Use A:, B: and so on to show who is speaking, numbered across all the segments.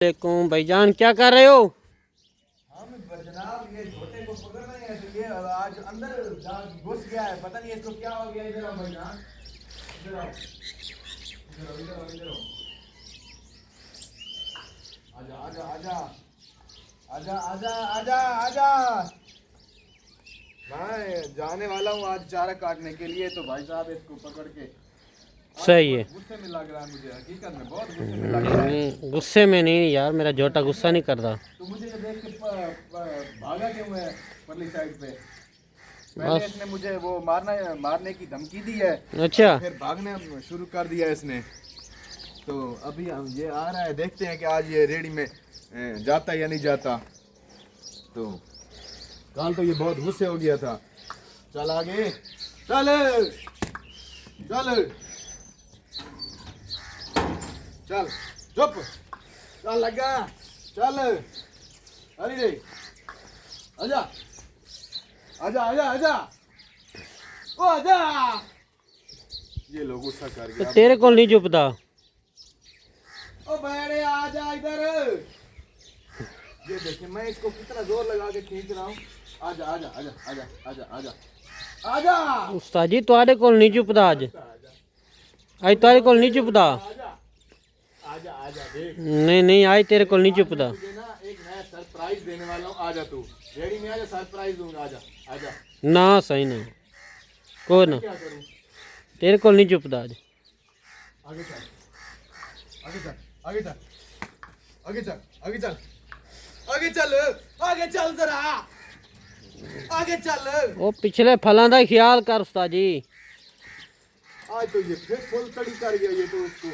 A: वालेकुम भाईजान, क्या कर रहे हो?
B: हम जनाब ये झोटे को पकड़ना है तो ये आज अंदर घुस गया है, पता नहीं इसको क्या हो गया। इधर आओ भाईजान, इधर आओ, इधर आओ, इधर आओ, इधर आओ। आजा आजा आजा आजा आजा आजा आजा। मैं जाने वाला हूँ आज चारा काटने के लिए, तो भाई साहब इसको पकड़ के
A: सही है।
B: गुस्से में लग रहा है मुझे, हकीकत में बहुत गुस्से में लग रहा है।
A: गुस्से में नहीं यार, मेरा जोटा गुस्सा नहीं करता।
B: तो मुझे ये देख के भागा क्यों है परली साइड पे? पहले
A: बस
B: इसने मुझे वो मारने की धमकी दी है,
A: अच्छा।
B: फिर भागने शुरू कर दिया इसने। तो अभी हम ये आ रहा है, देखते हैं कि आज ये रेडी में जाता या नहीं जाता। तो कल तो ये बहुत गुस्से हो गया था। चल आगे, चल चल चल, चुप, चल लगा, चल, अरे रे, आजा आजा आजा आजा, ओ आजा। ये लोग गुस्सा कर
A: तो
B: गया।
A: तेरे को नहीं चुपता?
B: ओ बैठे, आजा इधर। ये देखिए मैं इसको कितना जोर लगा के खींच रहा हूँ। आजा आजा आजा आजा आजा आजा आजा।
A: उस्ताद जी तुम्हारे को नहीं चुपता आज? आज तुम्हारे को नहीं चुपता?
B: आजा आजा आजा, देख।
A: नहीं नहीं, आज तेरे को नहीं चुपता।
B: तुझे ना एक नया सरप्राइज देने वाला हूँ, आजा तू रेडी में, आजा सरप्राइज दूंगा, आजा आजा।
A: ना सही नहीं, को ना
B: क्या करूँ?
A: तेरे को नहीं चुपता आज।
B: आगे चल, आगे चल, आगे चल, आगे चल, आगे चल, आगे चल, आगे चल जरा, आगे चल।
A: वो पिछले फलां दा ख्याल कर उस्ताद जी।
B: आज तो ये फिर फुल तड़ी कर गया। ये तो उसको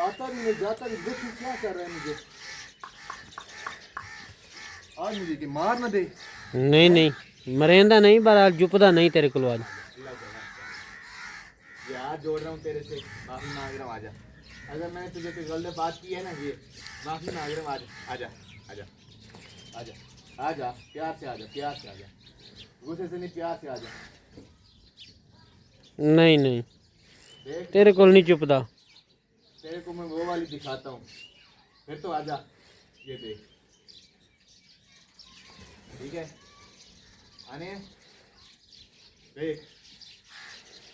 B: आता भी नहीं, जाता भी। देखिए क्या कर रहा है मुझे आज, मुझे कि मार ना दे।
A: नहीं नहीं, मरेंदा नहीं, बहरहाल चुपता नहीं तेरे को आज।
B: ये हाथ जोड़ रहा हूँ तेरे से, माफी मांग रहा हूँ, आजा। अगर मैंने तुझे कोई गलत बात की है ना, ये माफी मांग रहा हूँ, आजा आजा आजा आजा आजा, प्यार से आजा, प्यार से आजा, गुस्से से नहीं, प्यार से आजा।
A: नहीं नहीं,
B: देख
A: तेरे को नहीं चुपता।
B: तेरे को मैं वो वाली दिखाता हूँ, फिर तो आजा। ये देख, ठीक है, आने देख,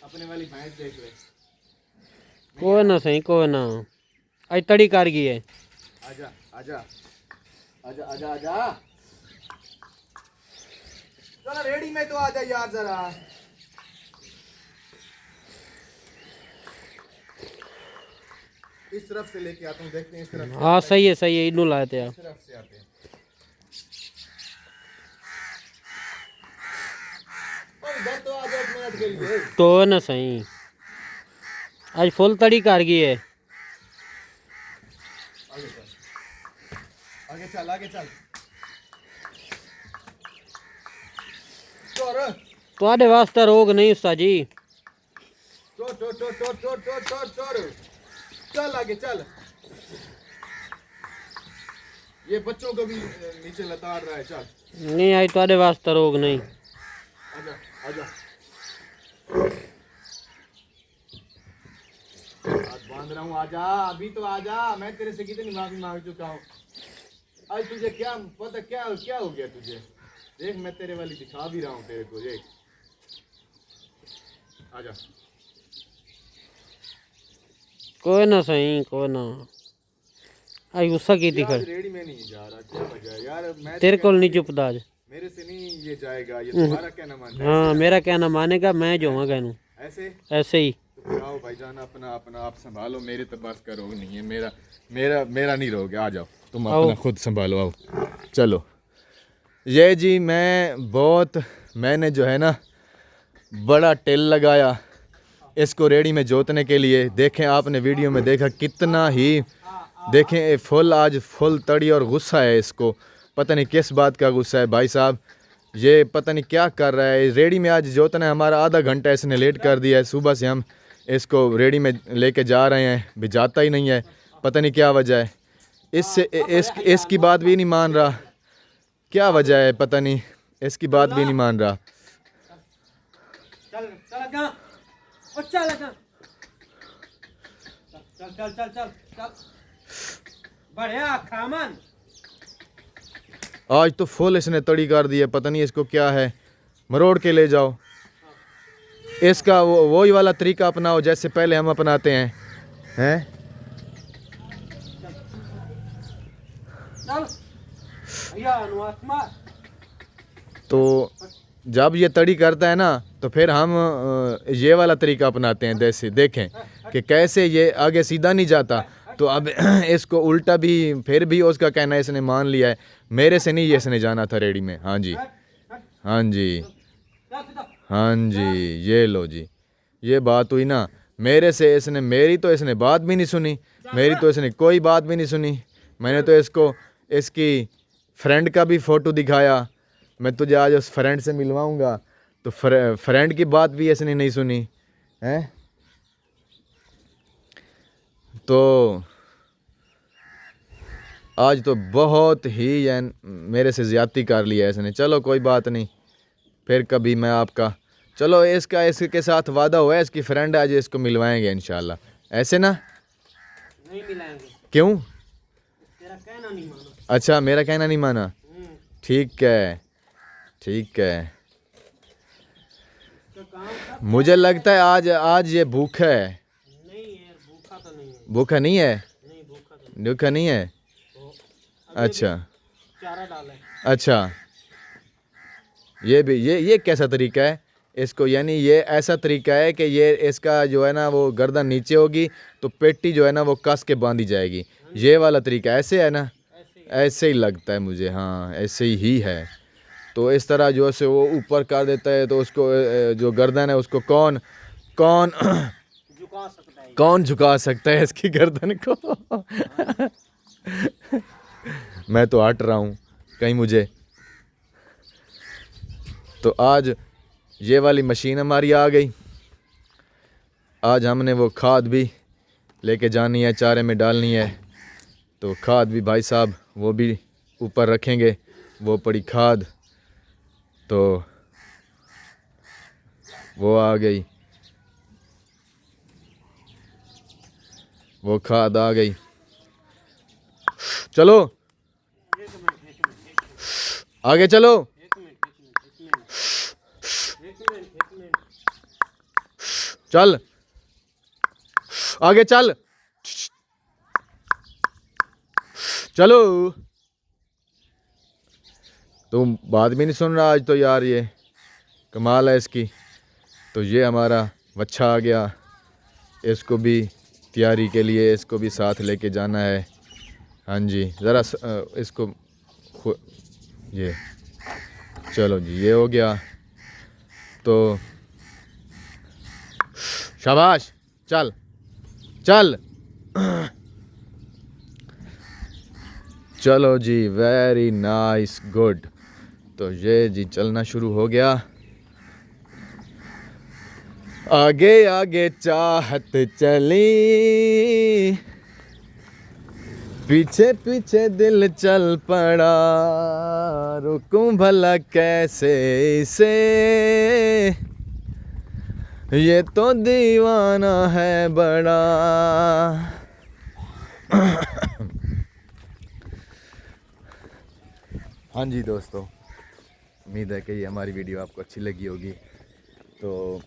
B: अपने वाली भैंस देख ले।
A: कोई ना सही, कोई ना, आज तड़ी कर गई है।
B: आजा आजा आजा आजा आजा, चलो रेडी में तो आजा यार जरा। इस तरफ से लेके आता हूँ, देखते हैं इस तरफ से।
A: हाँ सही है, इनू लाए थे आप।
B: इस तरफ से आते हैं। ओए इधर तो आजा 1 मिनट के लिए।
A: तो ना सही, आज फुल तड़ी कर गई है।
B: आगे चल, आगे चल, आगे चल, चोर
A: तुम्हारे वास्ते रोग नहीं उस्ताद जी।
B: चोर चोर चोर चोर चोर चोर चोर चोर, चल आगे चल। ये बच्चों को भी नीचे लताड़ रहा है, चल।
A: नहीं, आज तुम्हारे वास्ते रोग नहीं।
B: आजा आजा, हाथ बांध रहा हूँ, आजा अभी तो आजा। मैं तेरे से कितनी माफी मांग चुका हूँ। आज तुझे क्या पता, क्या क्या हो गया तुझे? देख मैं तेरे वाली दिखा भी रहा हूँ तेरे को, देख, आजा।
A: कोई ना सही, कोई ना, आज गुस्सा की थी खैर।
B: रेडी में नहीं जा रहा, क्या वजह है यार? मैं
A: तेरे को नहीं चुपता आज।
B: मेरे से नहीं ये जाएगा, ये तुम्हारा कहना मानता है।
A: हाँ मेरा कहना मानेगा, मैं जो हूँ कहूँ
B: ऐसे
A: ऐसे ही।
B: तो फिर आओ भाईजान, अपना अपना आप संभालो, मेरे तो बस का रोग नहीं है। मेरा मेरा मेरा नहीं रोग है, आ जाओ तुम अपना खुद संभालो, आओ चलो। ये जी मैंने जो है ना बड़ा टेल लगाया इसको रेडी में जोतने के लिए। देखें, आपने वीडियो में देखा कितना ही, देखें फुल आज फुल तड़ी और गुस्सा है इसको। पता नहीं किस बात का गुस्सा है भाई साहब, ये पता नहीं क्या कर रहा है। रेडी में आज जोतना है, हमारा आधा घंटा इसने लेट कर दिया है। सुबह से हम इसको रेडी में लेके जा रहे हैं, भी जाता ही नहीं है, पता नहीं क्या वजह है। इसकी बात भी नहीं मान रहा, क्या वजह है पता नहीं, इसकी बात भी नहीं मान रहा।
A: चल चल लगा, ओ चल लगा, चल चल चल चल चल। बढ़िया खामन।
B: आज तो फुल इसने तड़ी कर दी है, पता नहीं इसको क्या है। मरोड़ के ले जाओ इसका, वही वाला तरीका अपनाओ जैसे पहले हम अपनाते हैं।
A: चल भैया अनुवास मार।
B: तो जब ये तड़ी करता है ना तो फिर हम ये वाला तरीका अपनाते हैं। जैसे देखें कि कैसे ये आगे सीधा नहीं जाता, तो अब इसको उल्टा भी, फिर भी उसका कहना है इसने मान लिया है। मेरे से नहीं, ये इसने जाना था रेडी में। हाँ जी, हाँ जी, हाँ जी, ये लो जी, ये बात हुई ना। मेरे से इसने, मेरी तो इसने बात भी नहीं सुनी, मेरी तो इसने कोई बात भी नहीं सुनी। मैंने तो इसको इसकी फ्रेंड का भी फ़ोटो दिखाया, मैं तुझे आज उस फ्रेंड से मिलवाऊंगा, तो फ्रेंड की बात भी इसने नहीं सुनी है। तो आज तो बहुत ही मेरे से ज़्यादती कर लिया है इसने। चलो कोई बात नहीं, फिर कभी मैं आपका, चलो इसका इसके साथ वादा हुआ है, इसकी फ्रेंड आज इसको मिलवाएंगे इंशाल्लाह। ऐसे ना
A: नहीं मिलाएंगे।
B: क्यों?
A: तेरा कहना नहीं माना।
B: अच्छा, मेरा कहना नहीं माना। ठीक है, ठीक है।
A: तो काम
B: मुझे लगता है आज ये भूखा है।
A: नहीं यार, भूखा तो नहीं है।
B: भूखा नहीं है?
A: नहीं भूखा तो
B: भूखा नहीं है।
A: नहीं।
B: अच्छा
A: चारा डाला है।
B: अच्छा, ये भी ये कैसा तरीका है इसको, यानी ये ऐसा तरीका है कि ये इसका जो है ना वो गर्दन नीचे होगी तो पेटी जो है ना वो कस के बांधी जाएगी। ये वाला तरीका ऐसे है ना? ऐसे ही लगता है मुझे, हाँ ऐसे ही है। तो इस तरह जो से वो ऊपर कर देता है, तो उसको जो गर्दन है उसको कौन
A: झुका सकता है?
B: कौन झुका सकता है इसकी गर्दन को? मैं तो हट रहा हूँ कहीं मुझे। तो आज ये वाली मशीन हमारी आ गई। आज हमने वो खाद भी लेके जानी है, चारे में डालनी है। तो खाद भी भाई साहब वो भी ऊपर रखेंगे, वो पड़ी खाद। तो वो आ गई, वो खाद आ गई। चलो आगे चलो। चल आगे चल, चलो। तुम बात भी नहीं सुन रहा आज तो यार, ये कमाल है इसकी। तो ये हमारा बच्चा आ गया, इसको भी तैयारी के लिए इसको भी साथ लेके जाना है। हाँ जी, ज़रा इसको ये, चलो जी, ये हो गया। तो शाबाश, चल चल। चलो जी, वेरी नाइस, गुड। तो ये जी चलना शुरू हो गया। आगे आगे चाहत चली, पीछे पीछे दिल चल पड़ा, रुकूं भला कैसे इसे, ये तो दीवाना है बड़ा। हाँ जी दोस्तों, उम्मीद है कि ये हमारी वीडियो आपको अच्छी लगी होगी। तो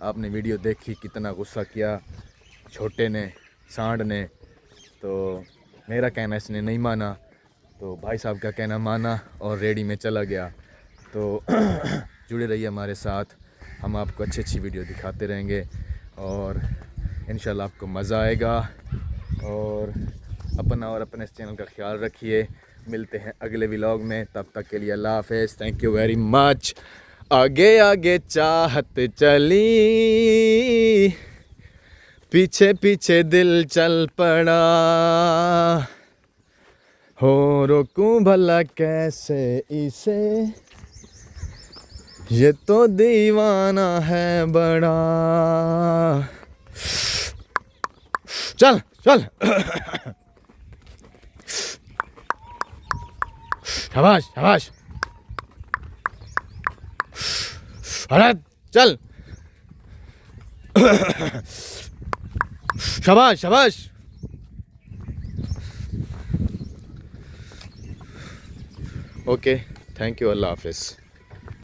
B: आपने वीडियो देखी, कितना गुस्सा किया छोटे ने, सांड ने। तो मेरा कहना इसने नहीं माना, तो भाई साहब का कहना माना और रेडी में चला गया। तो जुड़े रहिए हमारे साथ, हम आपको अच्छी अच्छी वीडियो दिखाते रहेंगे और इंशाल्लाह आपको मज़ा आएगा। और अपना और अपने इस चैनल का ख्याल रखिए। मिलते हैं अगले व्लॉग में, तब तक के लिए अल्लाह हाफ़िज़। Thank you very much. आगे आगे चाहत चली, पीछे पीछे दिल चल पड़ा, हो रोकूं भला कैसे इसे, ये तो दीवाना है बड़ा। चल चल। शाबाश शाबाश, अरे चल। शाबाश शाबाश। ओके, थैंक यू, अल्लाह हाफिज़।